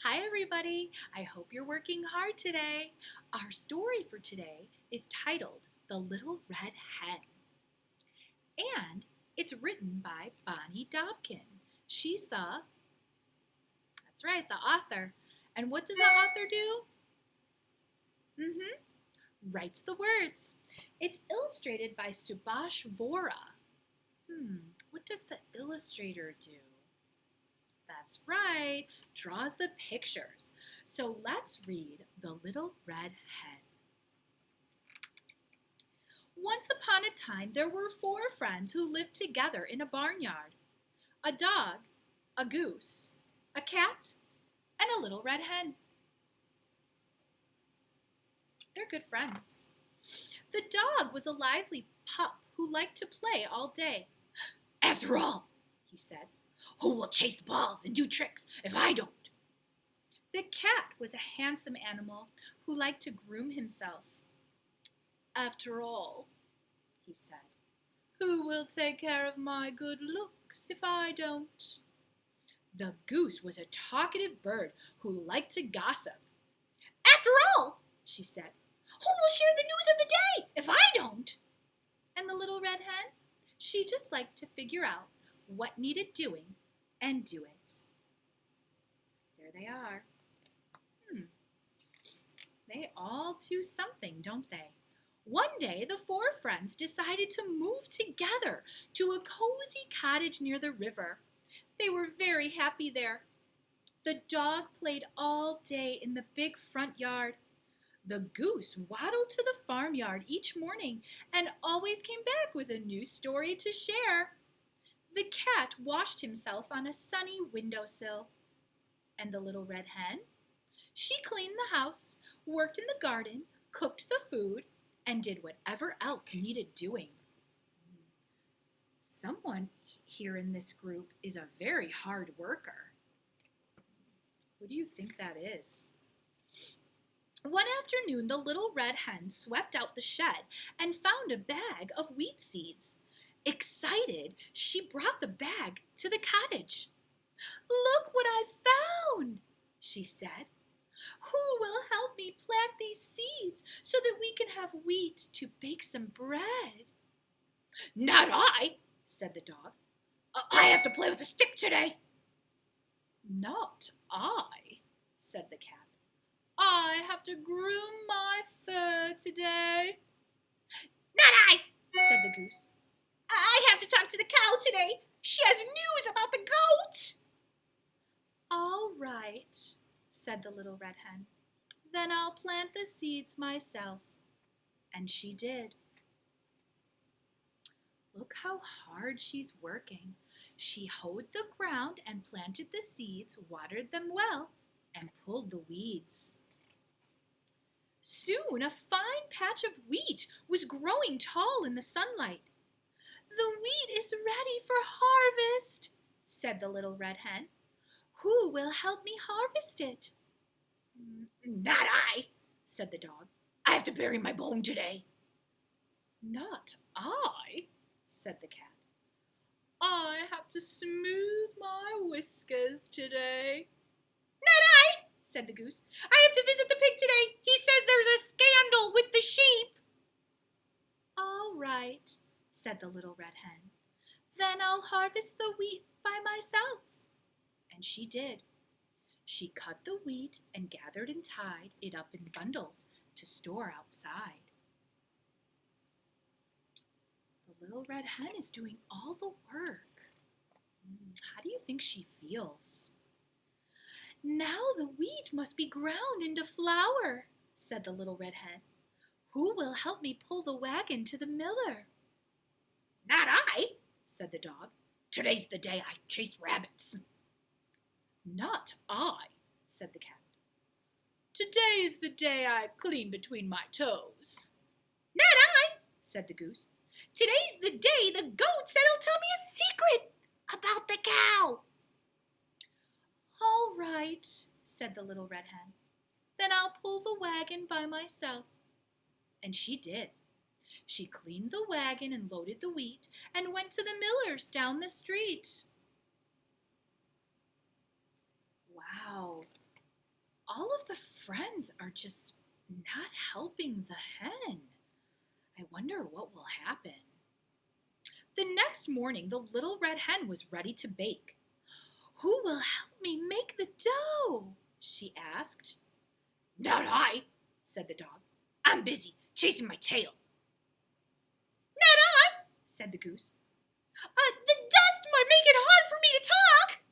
Hi, everybody. I hope you're working hard today. Our story for today is titled The Little Red Hen, and it's written by Bonnie Dobkin. She's that's right, the author. And what does the author do? Writes the words. It's illustrated by Subhash Vora. What does the illustrator do? That's right, draws the pictures. So let's read The Little Red Hen. Once upon a time, there were 4 friends who lived together in a barnyard. A dog, a goose, a cat, and a little red hen. They're good friends. The dog was a lively pup who liked to play all day. "After all," he said, "who will chase balls and do tricks if I don't?" The cat was a handsome animal who liked to groom himself. "After all," he said, "who will take care of my good looks if I don't?" The goose was a talkative bird who liked to gossip. "After all," she said, "who will share the news of the day if I don't?" And the little red hen, she just liked to figure out what needed doing and do it. There they are. They all do something, don't they? One day, the 4 friends decided to move together to a cozy cottage near the river. They were very happy there. The dog played all day in the big front yard. The goose waddled to the farmyard each morning and always came back with a new story to share. The cat washed himself on a sunny windowsill. And the little red hen? She cleaned the house, worked in the garden, cooked the food, and did whatever else needed doing. Someone here in this group is a very hard worker. Who do you think that is? One afternoon, the little red hen swept out the shed and found a bag of wheat seeds. Excited, she brought the bag to the cottage. "Look what I found," she said. "Who will help me plant these seeds so that we can have wheat to bake some bread?" "Not I," said the dog. "I have to play with a stick today." "Not I," said the cat. "I have to groom my fur today." "Not I," said the goose. "I have to talk to the cow today. She has news about the goat." "All right," said the little red hen. "Then I'll plant the seeds myself." And she did. Look how hard she's working. She hoed the ground and planted the seeds, watered them well, and pulled the weeds. Soon a fine patch of wheat was growing tall in the sunlight. "The wheat is ready for harvest," said the little red hen. "Who will help me harvest it?" "Not I," said the dog. "I have to bury my bone today." "Not I," said the cat. "I have to smooth my whiskers today." "Not I," said the goose. "I have to visit the pig today. He says there's a scandal with the sheep." "All right," said the little red hen. "Then I'll harvest the wheat by myself." And she did. She cut the wheat and gathered and tied it up in bundles to store outside. The little red hen is doing all the work. How do you think she feels? "Now the wheat must be ground into flour," said the little red hen. "Who will help me pull the wagon to the miller?" "Not I," said the dog. "Today's the day I chase rabbits." "Not I," said the cat. "Today's the day I clean between my toes." "Not I," said the goose. "Today's the day the goat said he'll tell me a secret about the cow." "All right," said the little red hen. "Then I'll pull the wagon by myself." And she did. She cleaned the wagon and loaded the wheat and went to the miller's down the street. Wow, all of the friends are just not helping the hen. I wonder what will happen. The next morning, the little red hen was ready to bake. "Who will help me make the dough?" she asked. "Not I," said the dog. "I'm busy chasing my tail." "Not I," said the goose. "The dust might make it hard for me to talk."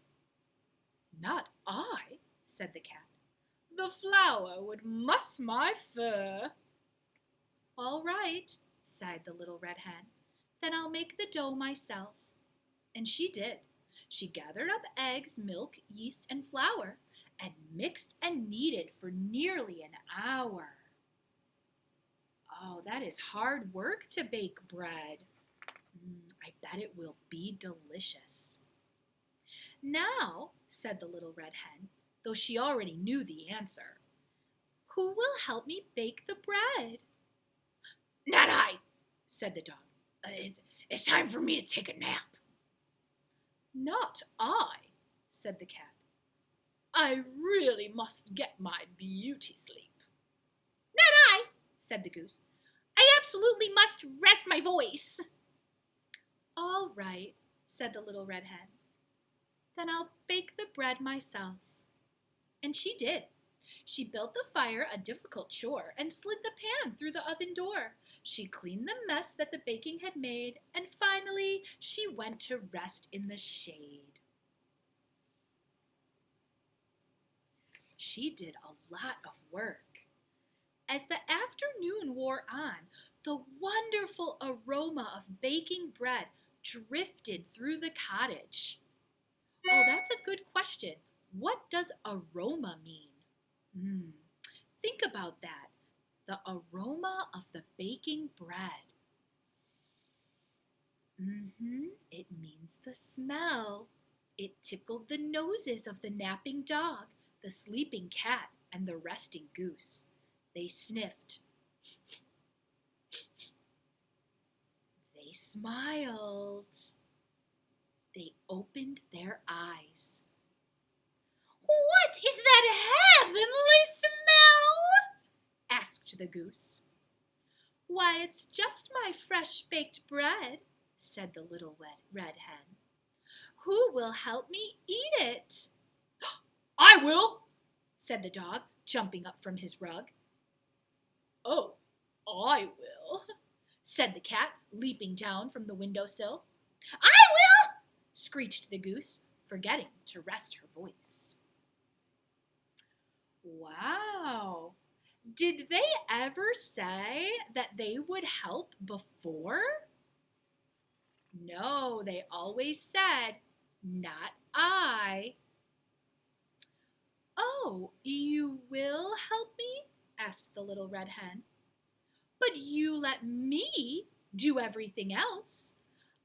"Not I," said the cat. "The flour would muss my fur." "All right," sighed the little red hen. "Then I'll make the dough myself." And she did. She gathered up eggs, milk, yeast, and flour, and mixed and kneaded for nearly an hour. Oh, that is hard work to bake bread. I bet it will be delicious. "Now," said the little red hen, though she already knew the answer, "who will help me bake the bread?" "Not I," said the dog. It's time for me to take a nap." "Not I," said the cat. "I really must get my beauty sleep." "Not I," said the goose. "I absolutely must rest my voice." "All right," said the little red hen. "Then I'll bake the bread myself." And she did. She built the fire, a difficult chore, and slid the pan through the oven door. She cleaned the mess that the baking had made, and finally she went to rest in the shade. She did a lot of work. As the afternoon wore on, the wonderful aroma of baking bread drifted through the cottage. Oh, that's a good question. What does aroma mean? Think about that. The aroma of the baking bread. It means the smell. It tickled the noses of the napping dog, the sleeping cat, and the resting goose. They sniffed. They smiled. They opened their eyes. "What is that heavenly smell?" asked the goose. "Why, it's just my fresh baked bread," said the little red hen. "Who will help me eat it?" "I will," said the dog, jumping up from his rug. "Oh, I will," said the cat, leaping down from the windowsill. "I will," screeched the goose, forgetting to rest her voice. Wow. Did they ever say that they would help before? No, they always said, "Not I." "Oh, you will help me?" asked the little red hen. "But you let me do everything else.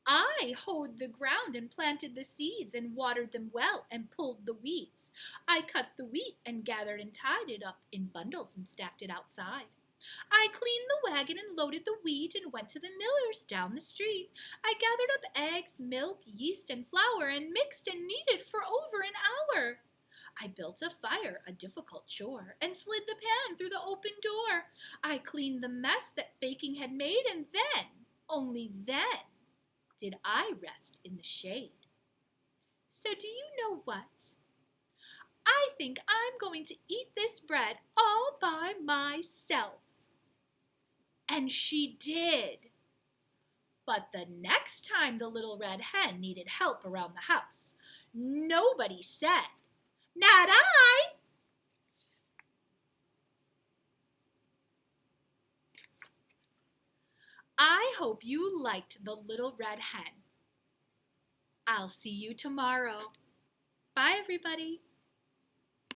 I hoed the ground and planted the seeds and watered them well and pulled the weeds. I cut the wheat and gathered and tied it up in bundles and stacked it outside. I cleaned the wagon and loaded the wheat and went to the miller's down the street. I gathered up eggs, milk, yeast, and flour and mixed and kneaded for over an hour. I built a fire, a difficult chore, and slid the pan through the open door. I cleaned the mess that baking had made, and then, only then, did I rest in the shade. So do you know what? I think I'm going to eat this bread all by myself." And she did. But the next time the little red hen needed help around the house, nobody said, "Not I." I hope you liked the little red hen. I'll see you tomorrow. Bye, everybody.